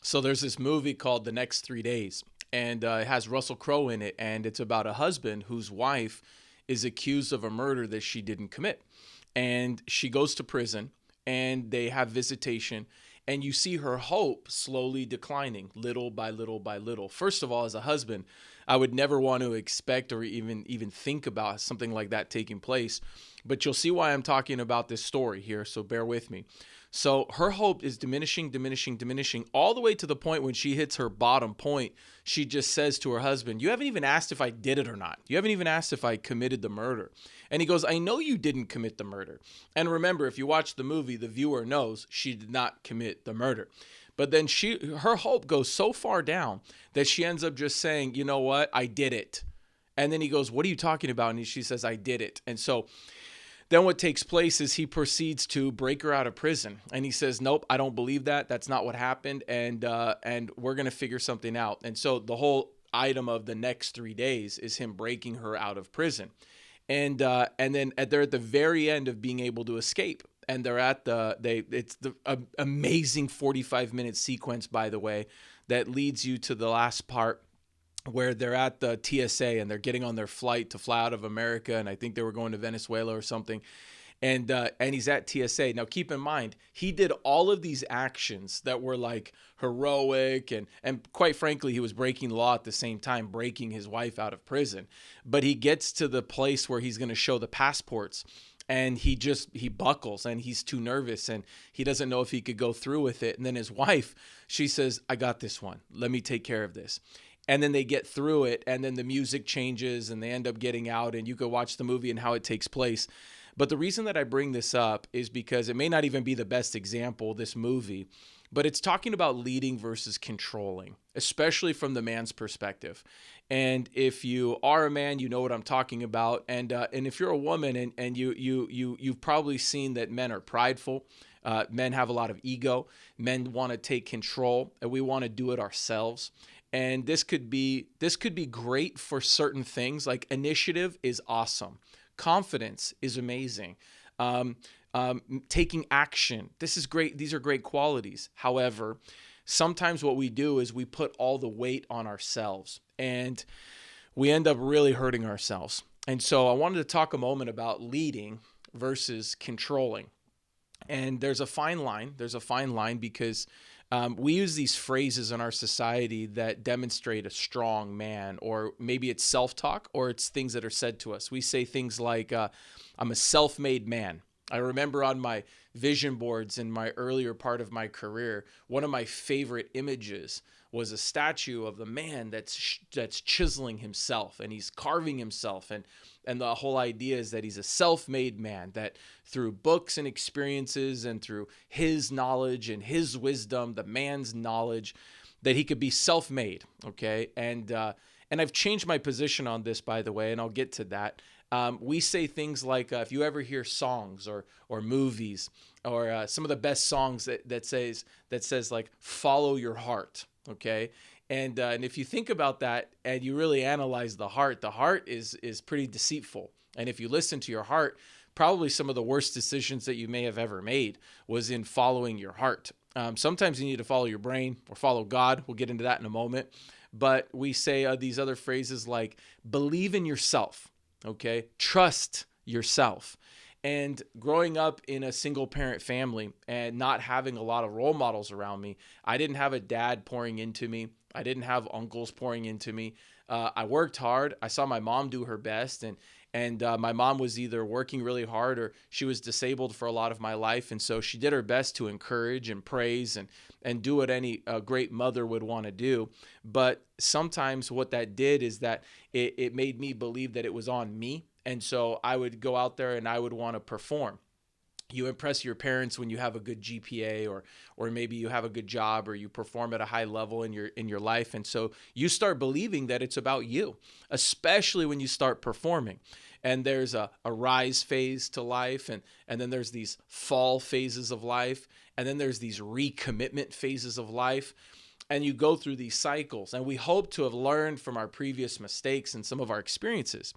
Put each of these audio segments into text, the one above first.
So there's this movie called The Next 3 Days, and it has Russell Crowe in it, and it's about a husband whose wife is accused of a murder that she didn't commit, and she goes to prison, and they have visitation, and you see her hope slowly declining, little by little by little. First of all, as a husband, I would never want to expect or even think about something like that taking place, but you'll see why I'm talking about this story here. So bear with me. So her hope is diminishing, diminishing, diminishing, all the way to the point when she hits her bottom point. She just says to her husband, "You haven't even asked if I did it or not. You haven't even asked if I committed the murder." And he goes, "I know you didn't commit the murder." And remember, if you watch the movie, the viewer knows she did not commit the murder. But then her hope goes so far down that she ends up just saying, "You know what? I did it." And then he goes, "What are you talking about?" And she says, "I did it." And so then what takes place is he proceeds to break her out of prison, and he says, "Nope, I don't believe that. That's not what happened, and we're gonna figure something out." And so the whole item of the next 3 days is him breaking her out of prison, and then they're at the very end of being able to escape, and they're at it's the amazing 45-minute sequence, by the way, that leads you to the last part where they're at the TSA and they're getting on their flight to fly out of America, and I think they were going to Venezuela or something. And he's at TSA. Now, keep in mind, he did all of these actions that were like heroic, and quite frankly, he was breaking law at the same time, breaking his wife out of prison. But he gets to the place where he's going to show the passports, and he buckles, and he's too nervous, and he doesn't know if he could go through with it. And then his wife, she says, "I got this one. Let me take care of this." And then they get through it, and then the music changes, and they end up getting out, and you could watch the movie and how it takes place. But the reason that I bring this up is because it may not even be the best example, this movie, but it's talking about leading versus controlling, especially from the man's perspective. And if you are a man, you know what I'm talking about. And if you're a woman, and you've probably seen that men are prideful. Men have a lot of ego. Men want to take control, and we want to do it ourselves. And this could be great for certain things. Like, initiative is awesome, confidence is amazing, um, taking action, this is great. These are great qualities. However, sometimes what we do is we put all the weight on ourselves, and we end up really hurting ourselves. And so I wanted to talk a moment about leading versus controlling. And there's a fine line. There's a fine line because we use these phrases in our society that demonstrate a strong man, or maybe it's self talk, or it's things that are said to us. We say things like, "I'm a self made man." I remember on my vision boards in my earlier part of my career, one of my favorite images was a statue of the man that's chiseling himself, and he's carving himself, and the whole idea is that he's a self-made man, that through books and experiences and through his knowledge and his wisdom, the man's knowledge, that he could be self-made. Okay. And I've changed my position on this, by the way, and I'll get to that. We say things like, if you ever hear songs or movies, or some of the best songs that says like, "Follow your heart." Okay. And if you think about that and you really analyze the heart is pretty deceitful. And if you listen to your heart, probably some of the worst decisions that you may have ever made was in following your heart. Sometimes you need to follow your brain or follow God. We'll get into that in a moment. But we say these other phrases like, "Believe in yourself." Okay. "Trust yourself." And growing up in a single parent family and not having a lot of role models around me, I didn't have a dad pouring into me. I didn't have uncles pouring into me. I worked hard. I saw my mom do her best, and my mom was either working really hard or she was disabled for a lot of my life, and so she did her best to encourage and praise and do what any great mother would want to do. But sometimes what that did is that it made me believe that it was on me, and so I would go out there and I would want to perform. You impress your parents when you have a good GPA, or maybe you have a good job, or you perform at a high level in your life, and so you start believing that it's about you, especially when you start performing. And there's a rise phase to life, and then there's these fall phases of life, and then there's these recommitment phases of life, and you go through these cycles, and we hope to have learned from our previous mistakes and some of our experiences.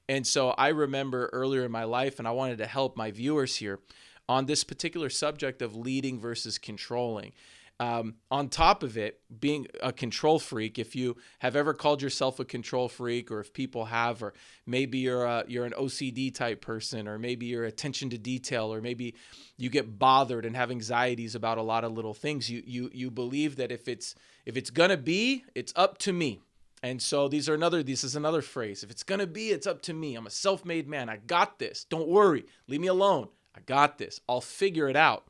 And so I remember earlier in my life, and I wanted to help my viewers here on this particular subject of leading versus controlling. On top of it, being a control freak, if you have ever called yourself a control freak, or if people have, or maybe you're an OCD type person, or maybe you're attention to detail, or maybe you get bothered and have anxieties about a lot of little things. You believe that if it's gonna be, it's up to me. And so this is another phrase. If it's gonna be, it's up to me. I'm a self-made man. I got this. Don't worry. Leave me alone. I got this. I'll figure it out.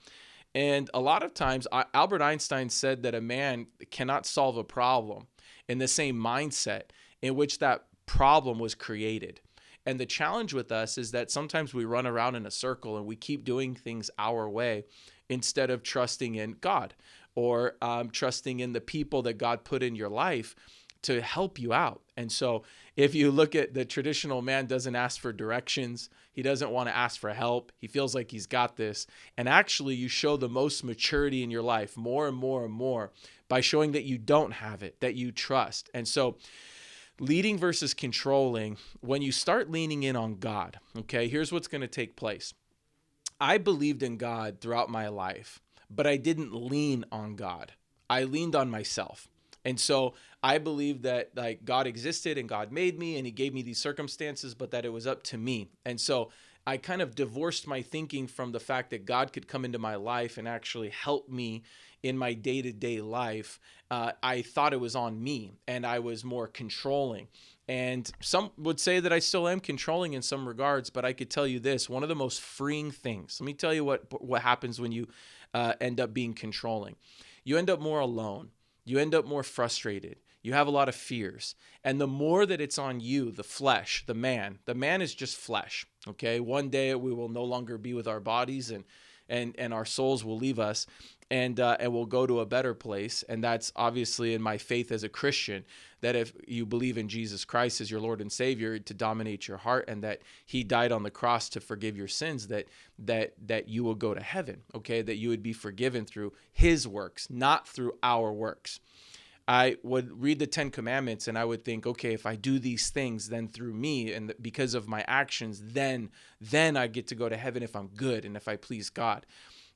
And a lot of times, Albert Einstein said that a man cannot solve a problem in the same mindset in which that problem was created. And the challenge with us is that sometimes we run around in a circle and we keep doing things our way instead of trusting in God, or trusting in the people that God put in your life to help you out. And so if you look at the traditional man, doesn't ask for directions. He doesn't want to ask for help. He feels like he's got this. And actually you show the most maturity in your life more and more and more by showing that you don't have it, that you trust. And so leading versus controlling, when you start leaning in on God, okay, here's what's going to take place. I believed in God throughout my life, but I didn't lean on God. I leaned on myself. And so I believe that like God existed and God made me and he gave me these circumstances, but that it was up to me. And so I kind of divorced my thinking from the fact that God could come into my life and actually help me in my day-to-day life. I thought it was on me, and I was more controlling. And some would say that I still am controlling in some regards, but I could tell you this, one of the most freeing things, let me tell you what happens when you end up being controlling. You end up more alone. You end up more frustrated. You have a lot of fears. And the more that it's on you, the flesh, the man is just flesh. Okay. One day we will no longer be with our bodies, and our souls will leave us, and we'll go to a better place. And that's obviously in my faith as a Christian, that if you believe in Jesus Christ as your Lord and Savior to dominate your heart, and that he died on the cross to forgive your sins, that you will go to heaven, okay? That you would be forgiven through his works, not through our works. I would read the 10 Commandments and I would think, okay, if I do these things, then through me and because of my actions, then I get to go to heaven if I'm good and if I please God.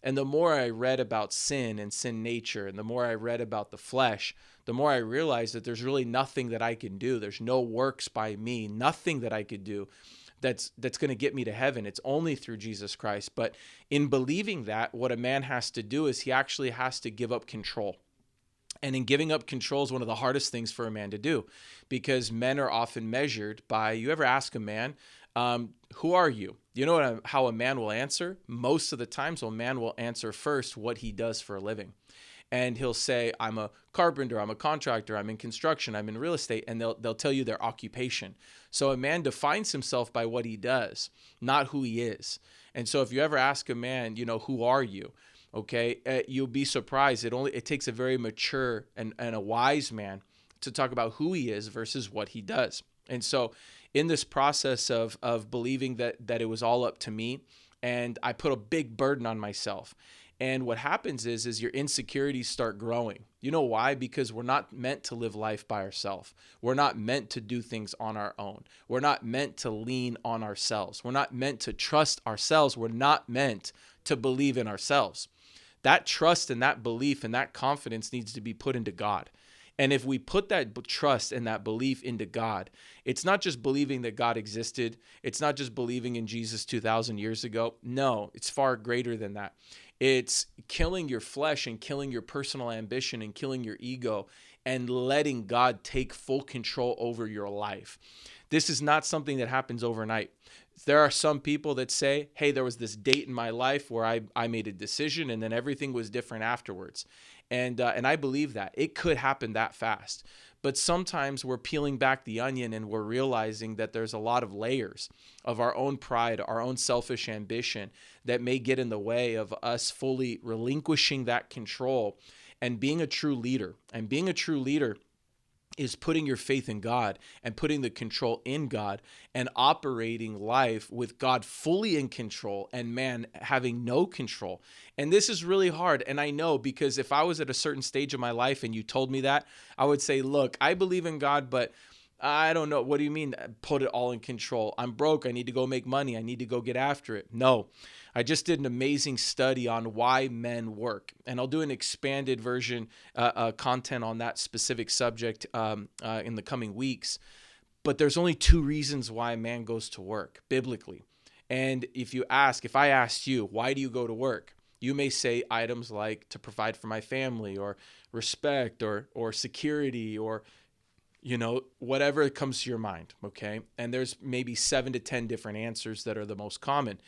And the more I read about sin and sin nature, and the more I read about the flesh, the more I realized that there's really nothing that I can do. There's no works by me, nothing that I could do that's going to get me to heaven. It's only through Jesus Christ. But in believing that, what a man has to do is he actually has to give up control. And in giving up control is one of the hardest things for a man to do, because men are often measured by, you ever ask a man, who are you? You know how a man will answer? Most of the times a man will answer first what he does for a living. And he'll say, I'm a carpenter, I'm a contractor, I'm in construction, I'm in real estate, and they'll tell you their occupation. So a man defines himself by what he does, not who he is. And so if you ever ask a man, who are you? Okay, you'll be surprised. It takes a very mature and a wise man to talk about who he is versus what he does. And so in this process of believing that it was all up to me, and I put a big burden on myself. And what happens is your insecurities start growing. You know why? Because we're not meant to live life by ourselves. We're not meant to do things on our own. We're not meant to lean on ourselves. We're not meant to trust ourselves. We're not meant to believe in ourselves. That trust and that belief and that confidence needs to be put into God. And if we put that trust and that belief into God, it's not just believing that God existed. It's not just believing in Jesus 2,000 years ago. No, it's far greater than that. It's killing your flesh and killing your personal ambition and killing your ego and letting God take full control over your life. This is not something that happens overnight. There are some people that say, hey, there was this date in my life where I made a decision and then everything was different afterwards. And I believe that. It could happen that fast. But sometimes we're peeling back the onion and we're realizing that there's a lot of layers of our own pride, our own selfish ambition that may get in the way of us fully relinquishing that control and being a true leader. And being a true leader is putting your faith in God and putting the control in God and operating life with God fully in control and man having no control. And this is really hard. And I know, because if I was at a certain stage of my life and you told me that, I would say, look, I believe in God, but I don't know. What do you mean put it all in control? I'm broke. I need to go make money. I need to go get after it. No, I just did an amazing study on why men work, and I'll do an expanded version content on that specific subject in the coming weeks. But there's only two reasons why a man goes to work biblically. And if I asked you, why do you go to work? You may say items like to provide for my family, or respect, or security, or whatever comes to your mind, okay? And there's maybe 7 to 10 different answers that are the most common.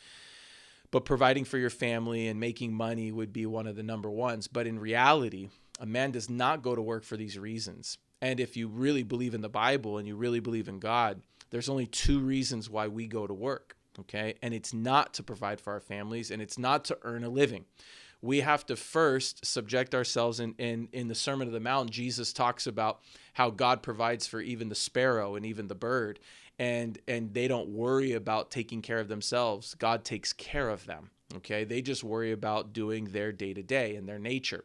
But providing for your family and making money would be one of the number ones. But in reality, a man does not go to work for these reasons. And if you really believe in the Bible and you really believe in God, there's only 2 reasons why we go to work, okay? And it's not to provide for our families, and it's not to earn a living. We have to first subject ourselves. In the Sermon on the Mount, Jesus talks about how God provides for even the sparrow and even the bird, and they don't worry about taking care of themselves. God takes care of them, okay? They just worry about doing their day-to-day and their nature.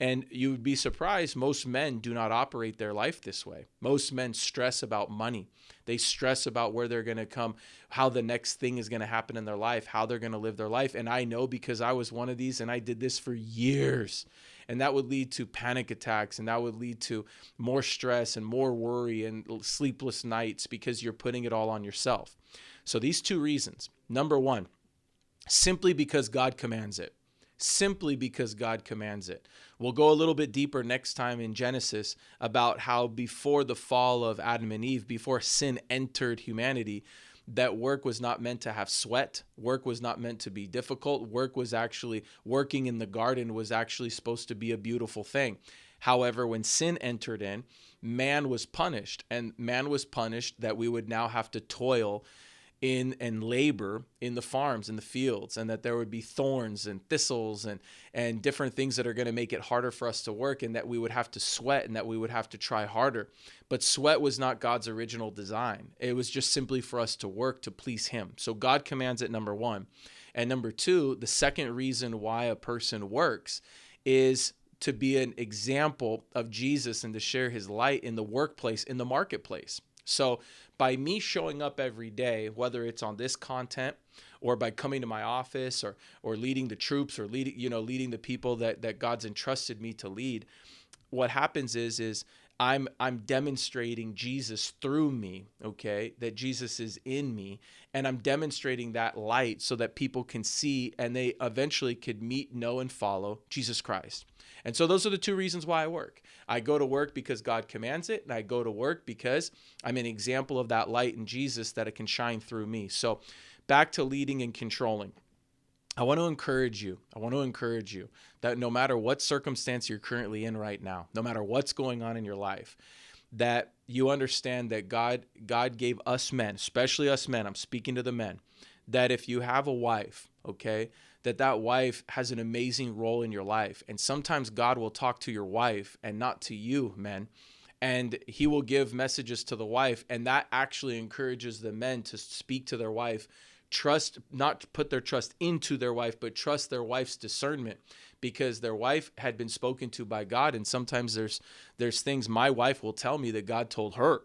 And you would be surprised, most men do not operate their life this way. Most men stress about money. They stress about where they're going to come, how the next thing is going to happen in their life, how they're going to live their life. And I know, because I was one of these, and I did this for years. And that would lead to panic attacks, and that would lead to more stress and more worry and sleepless nights, because you're putting it all on yourself. So these 2 reasons. Number 1, simply because God commands it. Simply because God commands it. We'll go a little bit deeper next time in Genesis about how before the fall of Adam and Eve, before sin entered humanity, that work was not meant to have sweat. Work was not meant to be difficult. Working in the garden was actually supposed to be a beautiful thing. However, when sin entered in, man was punished, and man was punished that we would now have to toil in and labor in the farms, in the fields, and that there would be thorns and thistles and different things that are going to make it harder for us to work, and that we would have to sweat, and that we would have to try harder. But sweat was not God's original design. It was just simply for us to work to please him. So God commands it, number 1. And number 2, the second reason why a person works is to be an example of Jesus and to share his light in the workplace, in the marketplace. So by me showing up every day, whether it's on this content or by coming to my office or leading the troops or leading the people that God's entrusted me to lead, what happens is I'm demonstrating Jesus through me, okay? That Jesus is in me, and I'm demonstrating that light so that people can see and they eventually could meet, know, and follow Jesus Christ. And so those are the 2 reasons why I work. I go to work because God commands it, and I go to work because I'm an example of that light in Jesus that it can shine through me. So back to leading and controlling. I want to encourage you that no matter what circumstance you're currently in right now, no matter what's going on in your life, that you understand that God gave us men, especially us men, I'm speaking to the men, that if you have a wife, okay, that wife has an amazing role in your life. And sometimes God will talk to your wife and not to you, men. And he will give messages to the wife, and that actually encourages the men to speak to their wife, not put their trust into their wife, but trust their wife's discernment, because their wife had been spoken to by God. And sometimes there's things my wife will tell me that God told her.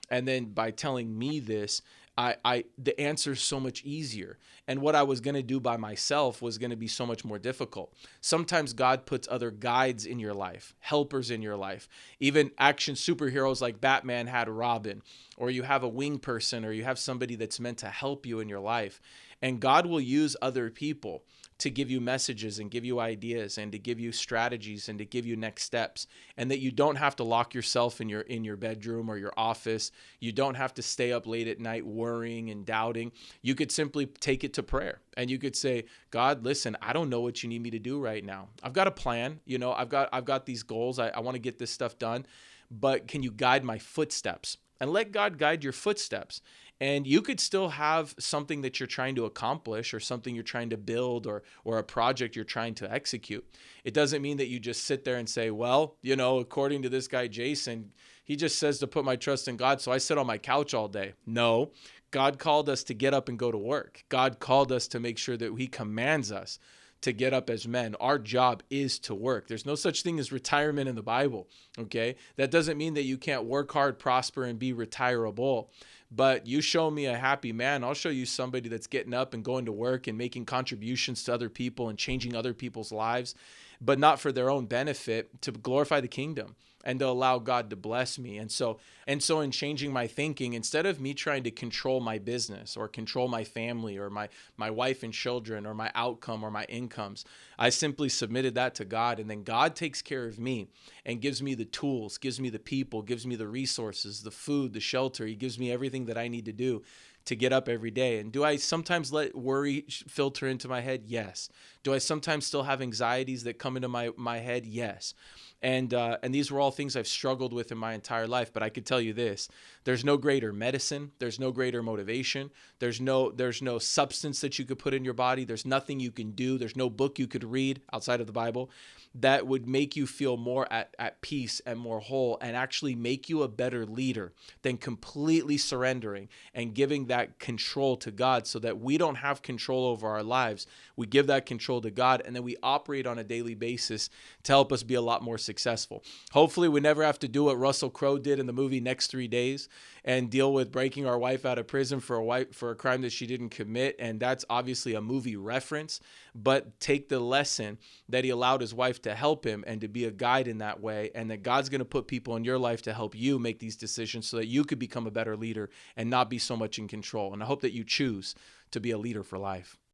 And then by telling me this, the answer is so much easier. And what I was going to do by myself was going to be so much more difficult. Sometimes God puts other guides in your life, helpers in your life. Even action superheroes like Batman had Robin, or you have a wing person, or you have somebody that's meant to help you in your life. And God will use other people to give you messages and give you ideas and to give you strategies and to give you next steps, and that you don't have to lock yourself in your bedroom or your office. You don't have to stay up late at night worrying and doubting. You could simply take it to prayer, and you could say, God, listen, I don't know what you need me to do right now. I've got a plan. I've got these goals. I want to get this stuff done, but can you guide my footsteps? And let God guide your footsteps. And you could still have something that you're trying to accomplish, or something you're trying to build, or a project you're trying to execute. It doesn't mean that you just sit there and say, well, according to this guy, Jason, he just says to put my trust in God, so I sit on my couch all day. No, God called us to get up and go to work. God called us to make sure that he commands us to get up as men. Our job is to work. There's no such thing as retirement in the Bible. Okay. That doesn't mean that you can't work hard, prosper, and be retirable. But you show me a happy man, I'll show you somebody that's getting up and going to work and making contributions to other people and changing other people's lives, but not for their own benefit, to glorify the kingdom and to allow God to bless me. And so in changing my thinking, instead of me trying to control my business or control my family or my wife and children or my outcome or my incomes, I simply submitted that to God, and then God takes care of me and gives me the tools, gives me the people, gives me the resources, the food, the shelter. He gives me everything that I need to do to get up every day. And do I sometimes let worry filter into my head? Yes. Do I sometimes still have anxieties that come into my head? Yes. And these were all things I've struggled with in my entire life. But I could tell you this: there's no greater medicine. There's no greater motivation. There's no substance that you could put in your body. There's nothing you can do. There's no book you could read outside of the Bible that would make you feel more at peace and more whole and actually make you a better leader than completely surrendering and giving that control to God, so that we don't have control over our lives. We give that control to God, and then we operate on a daily basis to help us be a lot more successful. Hopefully we never have to do what Russell Crowe did in the movie Next 3 Days and deal with breaking our wife out of prison for a crime that she didn't commit. And that's obviously a movie reference, but take the lesson that he allowed his wife to help him and to be a guide in that way, and that God's going to put people in your life to help you make these decisions so that you could become a better leader and not be so much in control. And I hope that you choose to be a leader for life.